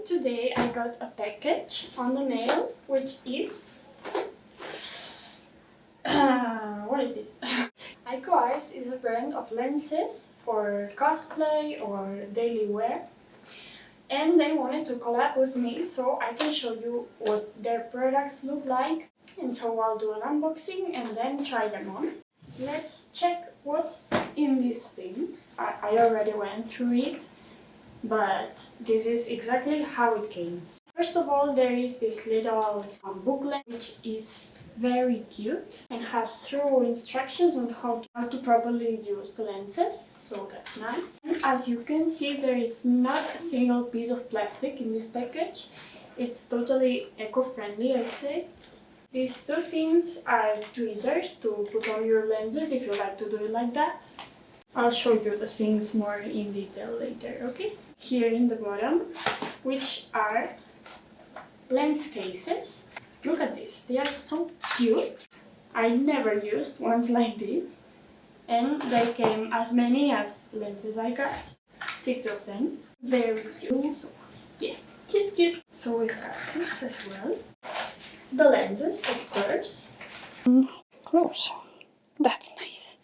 today I got a package on the mail, which is... what is this? ICOICE is a brand of lenses for cosplay or daily wear. And they wanted to collab with me so I can show you what their products look like. And so I'll do an unboxing and then try them on. Let's check what's in this thing. I already went through it, but this is exactly how it came. First of all, there is this little booklet which is very cute and has thorough instructions on how to properly use the lenses, so that's nice. And as you can see, there is not a single piece of plastic in this package. It's totally eco-friendly, I'd say. These two things are tweezers to put on your lenses if you like to do it like that. I'll show you the things more in detail later, okay? Here in the bottom, which are lens cases. Look at this, they are so cute. I never used ones like this. And they came as many as lenses I got. 6 of them. Very cute. So, yeah, cute. So we've got this as well. The lenses, of course. Close. That's nice.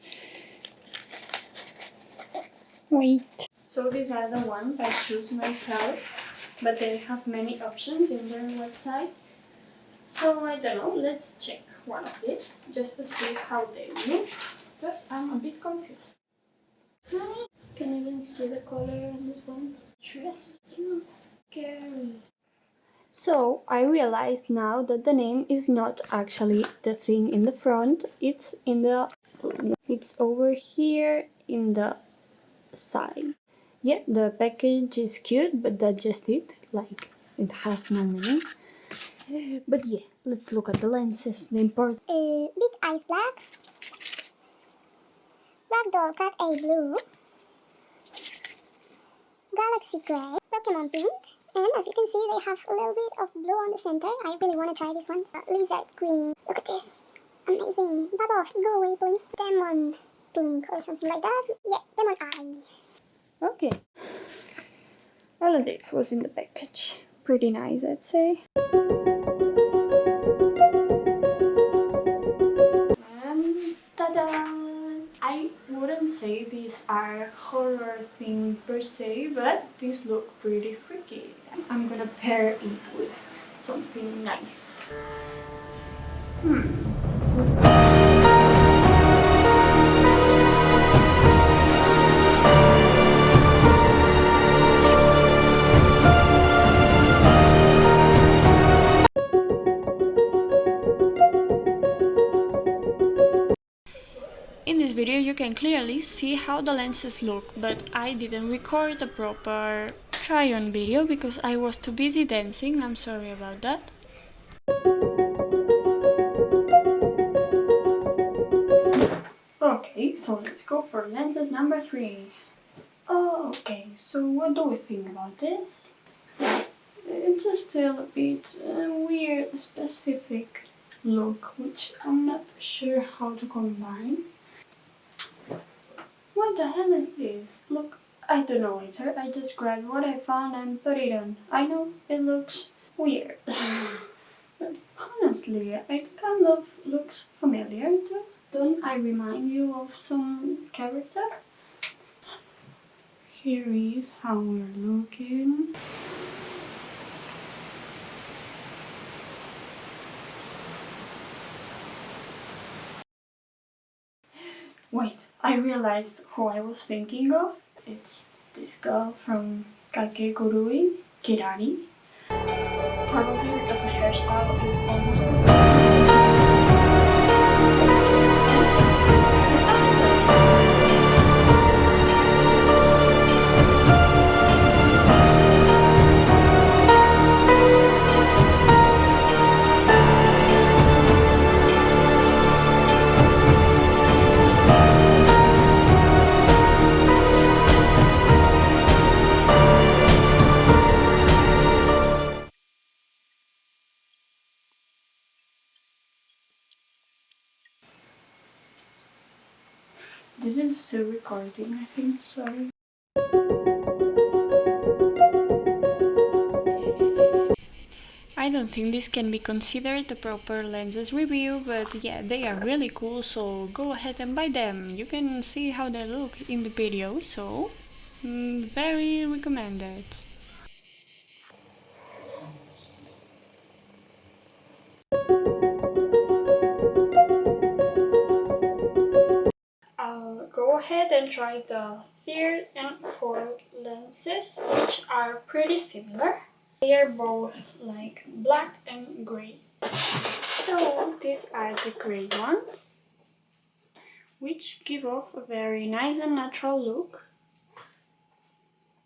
Wait. So these are the ones I choose myself, but they have many options in their website. So I don't know, let's check one of these just to see how they look, because I'm a bit confused. Honey, can even see the color in this one. Just scary. So I realized now that the name is not actually the thing in the front, it's over here in the side. Yeah, the package is cute, but that's just it, like it has no meaning. But yeah, let's look at the lenses. The important Big Eyes Black, Ragdoll Cat A Blue, Galaxy Grey, Pokemon Pink, and as you can see they have a little bit of blue on the center. I really want to try this one. So, Lizard Green, look at this, amazing. Bubbles, go away please. Demon Pink or something like that. Yeah, Demon Eyes. Okay. All of this was in the package. Pretty nice, I'd say. And ta-da! I wouldn't say these are horror themed per se, but these look pretty freaky. I'm gonna pair it with something nice. In this video you can clearly see how the lenses look, but I didn't record a proper try-on video because I was too busy dancing. I'm sorry about that. Okay, so let's go for lenses number 3. Oh, okay, so what do we think about this? It's still a bit weird, specific look, which I'm not sure how to combine. What the hell is this? Look, I don't know either. I just grabbed what I found and put it on. I know it looks weird, but honestly, it kind of looks familiar too. Don't I remind you of some character? Here is how we're looking. Wait, I realized who I was thinking of. It's this girl from Kakegurui, Kirari. Probably because the hairstyle is almost the same. This is still recording, I think, sorry. I don't think this can be considered a proper lenses review, but yeah, they are really cool, so go ahead and buy them. You can see how they look in the video, so very recommended. I'll go ahead and try the third and fourth lenses, which are pretty similar. They are both like black and gray. So these are the gray ones, which give off a very nice and natural look.